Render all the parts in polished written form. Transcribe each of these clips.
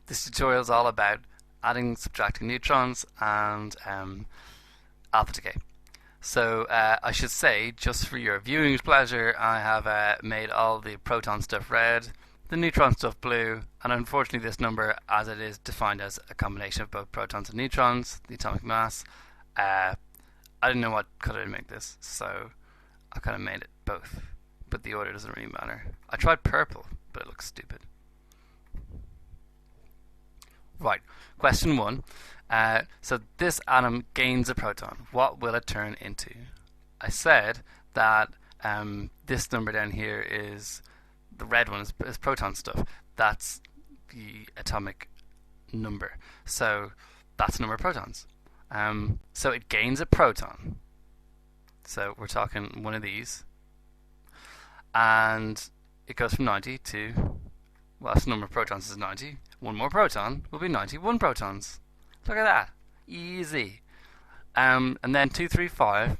This tutorial is all about adding, subtracting neutrons and alpha decay. So I should say, just for your viewing pleasure, I have made all the proton stuff red, the neutron stuff blue, and unfortunately this number, as it is defined as a combination of both protons and neutrons, the atomic mass, I didn't know what color to make this, so I kind of made it both, but the order doesn't really matter. I tried purple, but it looks stupid. Right, question 1. So this atom gains a proton. What will it turn into? I said that this number down here is, the red one is proton stuff. That's the atomic number. So that's the number of protons. So it gains a proton. So we're talking one of these. And it goes from 90 to, well, that's the number of protons is 90. One more proton will be 91 protons. Look at that. Easy. And then 2, 3, 5,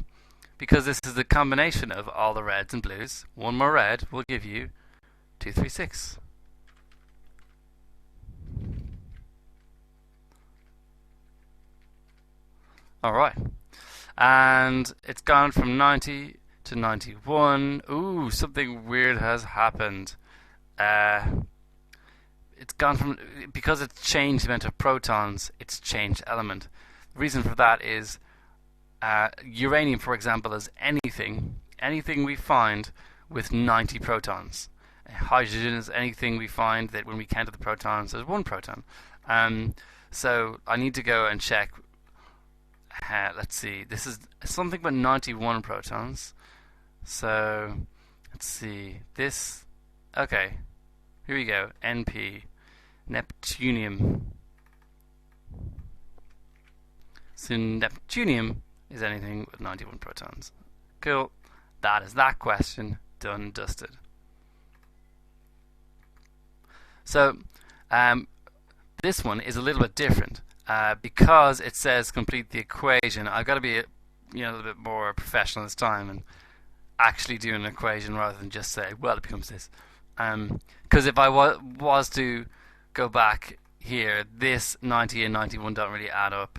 because this is the combination of all the reds and blues, one more red will give you 2, 3, 6. Alright. And it's gone from 90 to 91. Ooh, something weird has happened. It's gone from, because it's changed the amount of protons, it's changed element. The reason for that is uranium, for example, is anything we find with 90 protons. Hydrogen is anything we find that when we count the protons, there's 1 proton. So I need to go and check. Let's see, this is something with 91 protons. So let's see, this, okay, here we go, NP, Neptunium. So Neptunium is anything with 91 protons. Cool, that is that question, done, dusted. So this one is a little bit different. Because it says complete the equation, I've got to be a little bit more professional this time and actually do an equation rather than just say, well, it becomes this. Because if I was to go back here, this 90 and 91 don't really add up.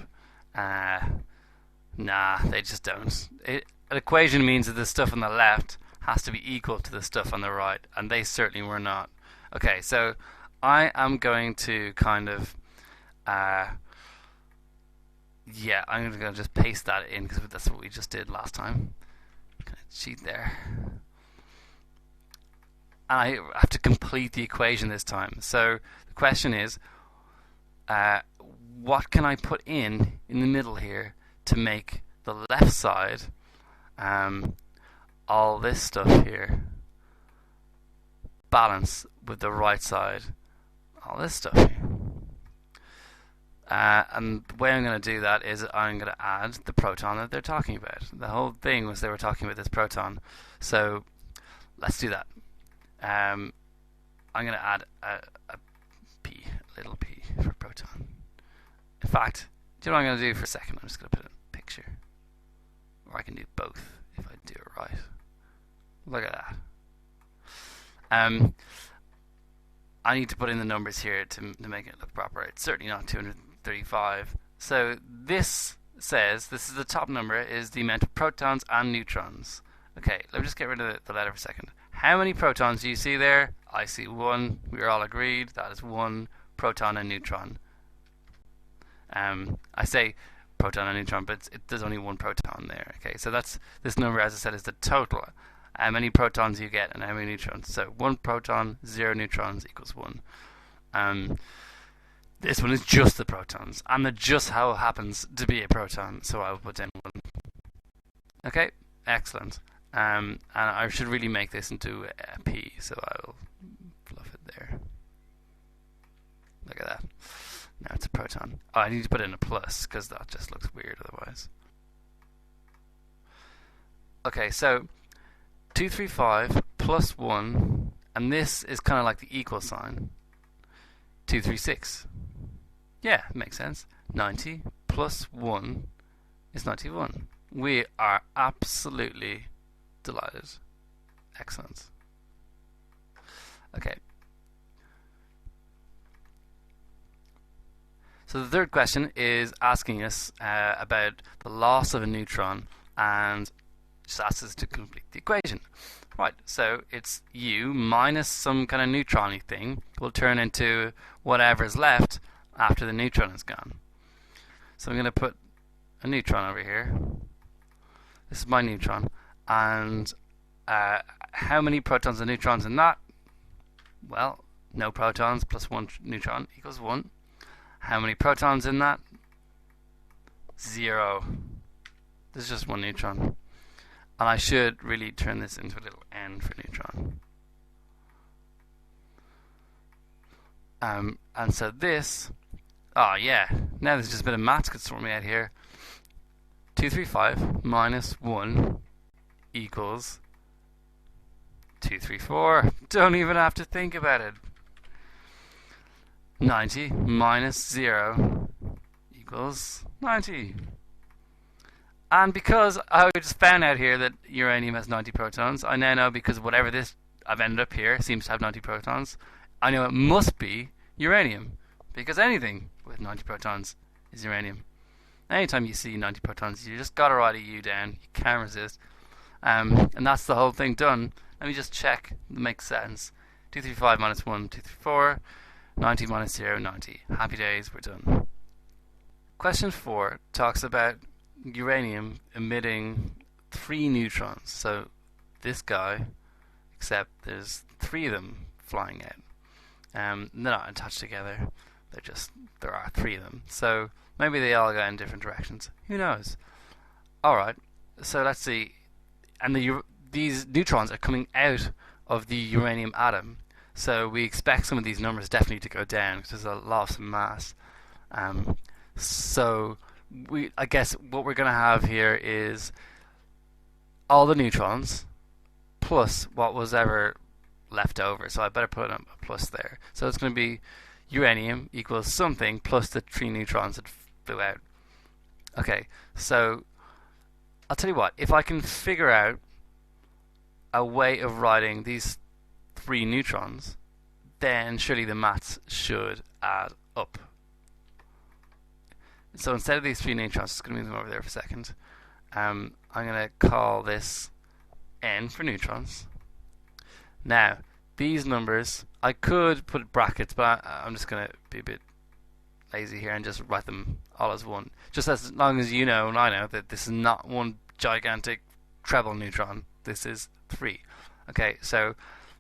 Nah, they just don't. An equation means that the stuff on the left has to be equal to the stuff on the right, and they certainly were not. Okay, so I am going to kind of yeah, I'm going to just paste that in because that's what we just did last time. Kind of cheat there. And I have to complete the equation this time. So the question is, what can I put in the middle here to make the left side, all this stuff here, balance with the right side, all this stuff here. And the way I'm going to do that is I'm going to add the proton that they're talking about. The whole thing was they were talking about this proton. So let's do that. I'm going to add a p, a little p for proton. In fact, do you know what I'm going to do for a second? I'm just going to put in a picture. Or I can do both if I do it right. Look at that. I need to put in the numbers here to make it look proper. It's certainly not 235. So this says, this is the top number, is the amount of protons and neutrons. Okay, let me just get rid of the letter for a second. How many protons do you see there? I see 1. We are all agreed. That is 1 proton and neutron. I say proton and neutron, but there's only 1 proton there. Okay, so that's, this number, as I said, is the total. How many protons you get and how many neutrons. So 1 proton, 0 neutrons equals 1. This one is just the protons, and it just how happens to be a proton, so I'll put in 1. Okay, excellent. And I should really make this into a P, so I'll fluff it there. Look at that. Now it's a proton. Oh, I need to put in a plus, because that just looks weird otherwise. Okay, so 235 plus 1, and this is kind of like the equal sign. 236. Yeah, it makes sense. 90 plus 1 is 91. We are absolutely delighted. Excellent. Okay. So the third question is asking us about the loss of a neutron and just asks us to complete the equation. Right, so it's U minus some kind of neutron-y thing will turn into whatever's left after the neutron is gone. So I'm going to put a neutron over here. This is my neutron. And how many protons and neutrons in that? Well, no protons plus one neutron equals 1. How many protons in that? 0. There's just one neutron. And I should really turn this into a little n for neutron. And so this, oh yeah, now there's just a bit of maths could sort me out here. 235 minus 1 equals 234. Don't even have to think about it. 90 minus 0 equals 90. And because I just found out here that uranium has 90 protons, I now know, because whatever this I've ended up here seems to have 90 protons, I know it must be uranium, because anything with 90 protons is uranium. Anytime you see 90 protons, you just gotta write a U down. You can't resist. And that's the whole thing done. Let me just check it makes sense. 235 minus 1, 234. 90 minus 0, 90. Happy days, we're done. Question 4 talks about uranium emitting 3 neutrons. So this guy, except there's 3 of them flying out. They're not attached together. There are 3 of them. So maybe they all go in different directions. Who knows? Alright, so let's see. And these neutrons are coming out of the uranium atom. So we expect some of these numbers definitely to go down because there's a loss of mass. So I guess what we're going to have here is all the neutrons plus what was ever left over. So I better put a plus there. So it's going to be uranium equals something plus the 3 neutrons that flew out. Okay, so I'll tell you what, if I can figure out a way of writing these 3 neutrons, then surely the maths should add up. So instead of these 3 neutrons, just going to move them over there for a second. I'm going to call this N for neutrons. Now, these numbers, I could put brackets, but I'm just going to be a bit lazy here and just write them all as one. Just as long as you know and I know that this is not one gigantic treble neutron. This is 3. Okay, so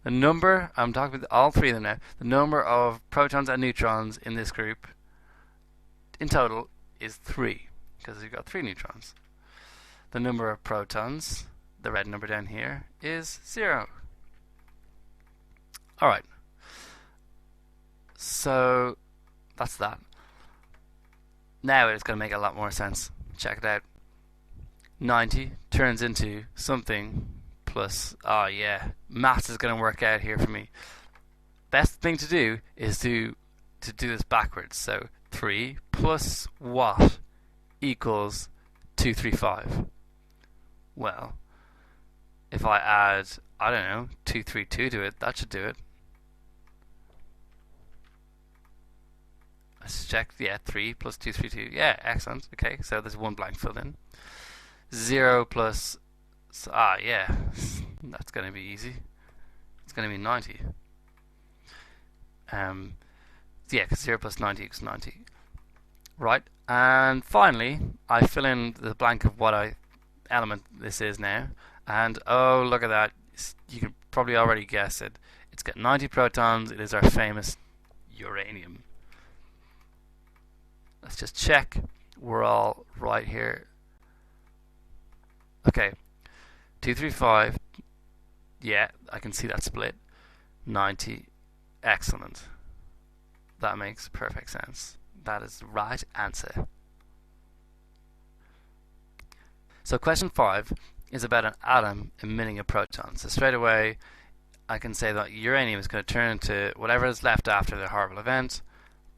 the number, I'm talking about all 3 of them now, the number of protons and neutrons in this group in total is 3, because you've got 3 neutrons. The number of protons, the red number down here, is 0. Alright, so that's that. Now it's going to make a lot more sense. Check it out. 90 turns into something plus, oh yeah, maths is going to work out here for me. Best thing to do is to do this backwards. So 3 plus what equals 235? Well, if I add, I don't know, 232 to it, that should do it. Let's check, yeah, 3 plus 232, yeah, excellent, okay, so there's one blank filled in. 0 plus, yeah, that's going to be easy. It's going to be 90. Yeah, because 0 plus 90 equals 90. Right, and finally, I fill in the blank of what element this is now, and oh, look at that. You can probably already guess it. It's got 90 protons. It is our famous uranium. Let's just check. We're all right here. Okay, 235. Yeah, I can see that split. 90. Excellent. That makes perfect sense. That is the right answer. So question 5 is about an atom emitting a proton. So straight away I can say that uranium is going to turn into whatever is left after the horrible event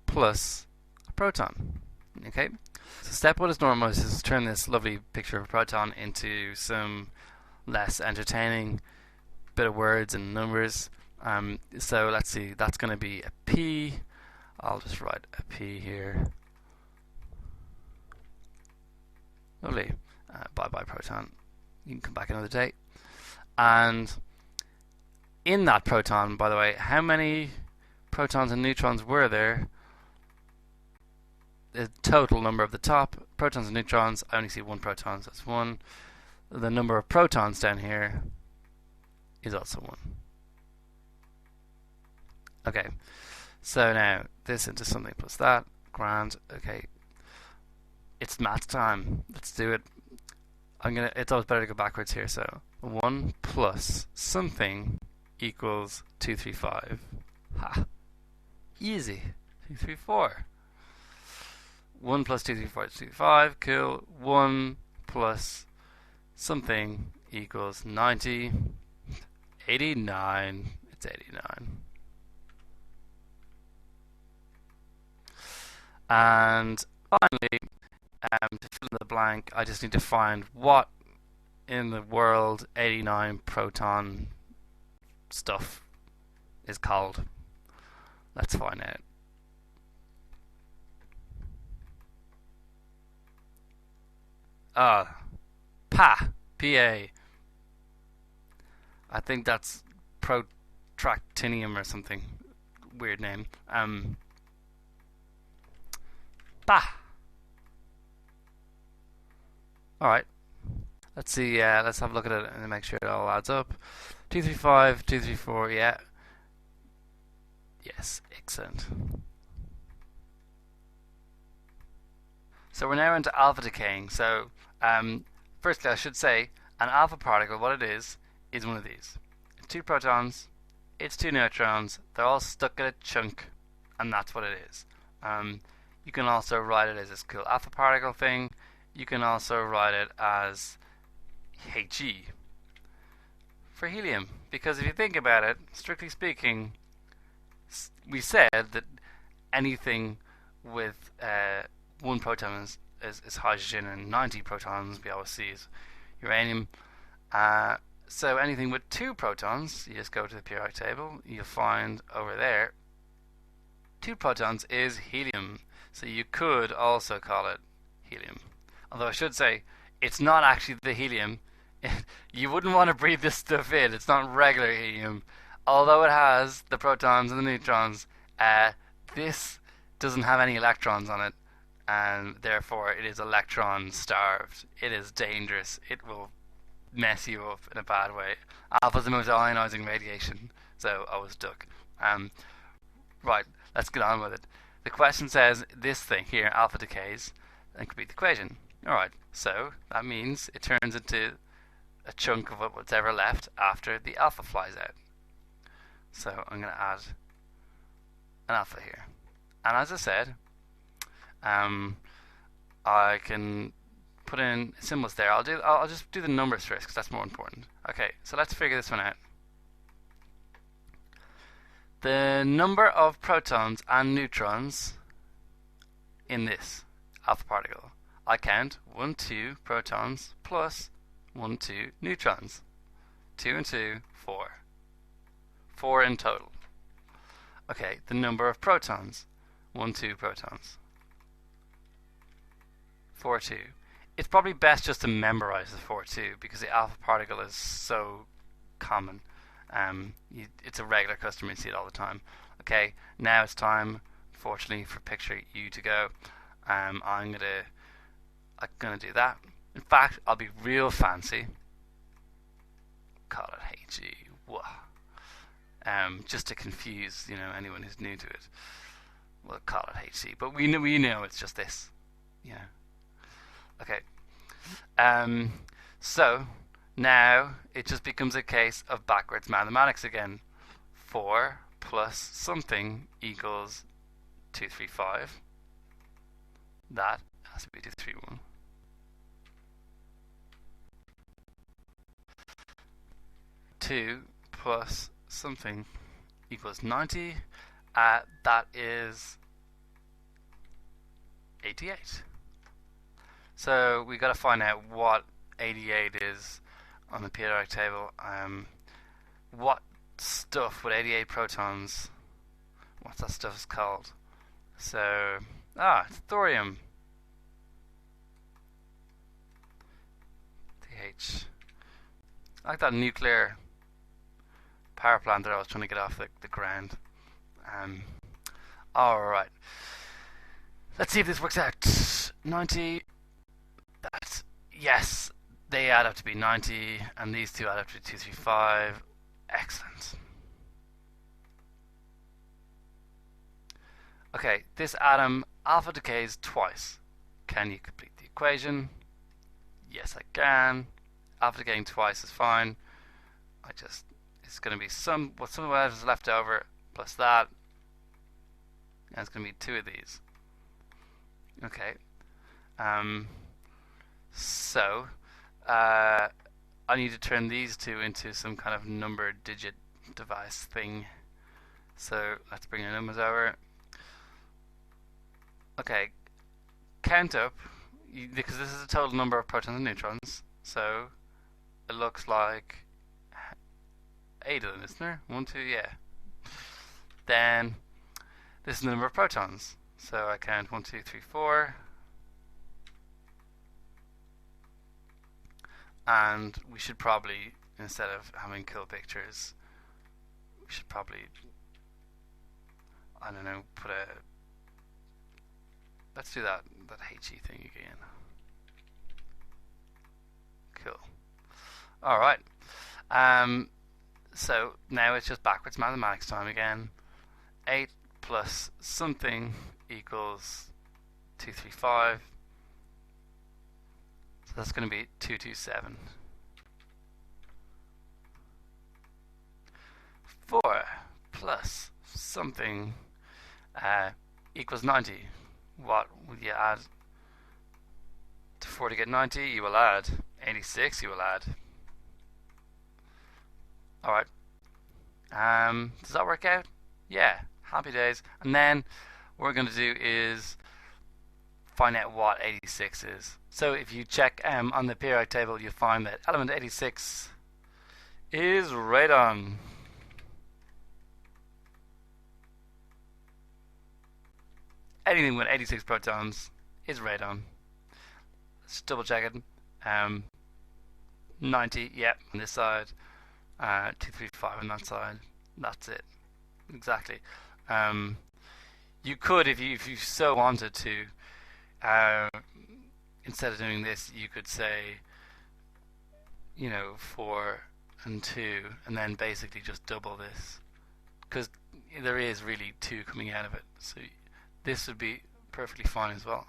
plus a proton. Okay? So step 1 is normal, is to turn this lovely picture of a proton into some less entertaining bit of words and numbers. So let's see, that's going to be a P. I'll just write a P here. Lovely. Bye bye proton. You can come back another day. And in that proton, by the way, how many protons and neutrons were there? The total number of the top protons and neutrons, I only see one proton, so that's 1. The number of protons down here is also 1. Okay, so now this into something plus that. Grand. Okay, it's math time. Let's do it. It's always better to go backwards here. So 1 plus something equals 235. Ha! Easy. 234. 1 plus 234 is 235. Cool. 1 plus something equals 90. 89. It's 89. And finally, to fill in the blank, I just need to find what in the world 89 proton stuff is called. Let's find out. PA. I think that's protractinium or something. Weird name. Alright. Let's see, let's have a look at it and make sure it all adds up. 235, 234, yeah. Yes, excellent. So we're now into alpha decaying. So, firstly I should say, an alpha particle, what it is one of these. 2 protons, it's 2 neutrons, they're all stuck in a chunk, and that's what it is. You can also write it as this cool alpha particle thing. You can also write it as He for helium, because if you think about it, strictly speaking, we said that anything with 1 proton is hydrogen, and 90 protons we always see is uranium. So anything with 2 protons, you just go to the periodic table, you'll find over there 2 protons is helium. So you could also call it helium. Although I should say, it's not actually the helium. You wouldn't want to breathe this stuff in. It's not regular helium. Although it has the protons and the neutrons, this doesn't have any electrons on it, and therefore it is electron starved. It is dangerous. It will mess you up in a bad way. Alpha is the most ionizing radiation, so I was duck. Right, let's get on with it. The question says this thing here, alpha decays, and complete the equation. Alright, so that means it turns into a chunk of what's ever left after the alpha flies out. So I'm going to add an alpha here. And as I said, I can put in symbols there. I'll just do the numbers first because that's more important. Okay, so let's figure this one out. The number of protons and neutrons in this alpha particle. I count 1, 2 protons plus 1, 2 neutrons. 2 and 2, 4. 4 in total. Okay, the number of protons. 1, 2 protons. 4, 2. It's probably best just to memorize the 4, 2 because the alpha particle is so common. It's a regular customer, you see it all the time. Okay, now it's time, fortunately, for picture U to go. I'm gonna do that. In fact, I'll be real fancy. Call it HG. Whoa. Just to confuse, anyone who's new to it. We'll call it HC, but we know it's just this. Yeah. Okay. So now it just becomes a case of backwards mathematics again. 4 plus something equals 235. That has to be 231. Two plus something equals 90. That is 88. So we got to find out what 88 is on the periodic table. What stuff with 88 protons? What's that stuff called? So it's thorium. KH. I like that nuclear power plant that I was trying to get off the ground. Alright. Let's see if this works out. 90. That. Yes. They add up to be 90, and these two add up to be 235. Excellent. Okay, this atom alpha decays twice. Can you complete the equation? Yes, I can. Alpha decaying twice is fine. It's going to be some of what is left over plus that, and it's going to be two of these. Okay. So I need to turn these two into some kind of number digit device thing. So let's bring the numbers over. Okay, count up, because this is the total number of protons and neutrons. So it looks like 8 of them, isn't there? 1, 2, yeah. Then this is the number of protons. So I count 1, 2, 3, 4. And we should probably, instead of having kill pictures, we should probably, I don't know, put a, let's do that HE thing again. Cool. Alright. So now it's just backwards mathematics time again. 8 plus something equals 235. So that's going to be 227. 4 plus something equals 90. What will you add to 4 to get 90? You will add 86. You will add. Alright. Does that work out? Yeah. Happy days. And then what we're going to do is find out what 86 is. So if you check on the periodic table, you'll find that element 86 is radon. Anything with 86 protons is radon. Let's double check it. 90, yep, on this side. 235 on that side. That's it. Exactly. You could, if you so wanted to, instead of doing this, you could say, 4 and 2, and then basically just double this, because there is really 2 coming out of it. So this would be perfectly fine as well.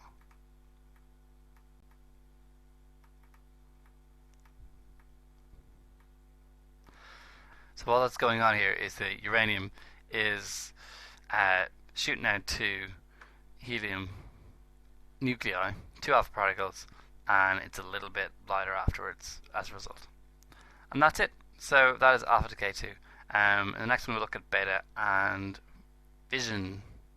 So all that's going on here is that uranium is shooting out 2 helium nuclei, 2 alpha particles, and it's a little bit lighter afterwards as a result. And that's it. So that is alpha decay 2. In the next one we'll look at beta and fission.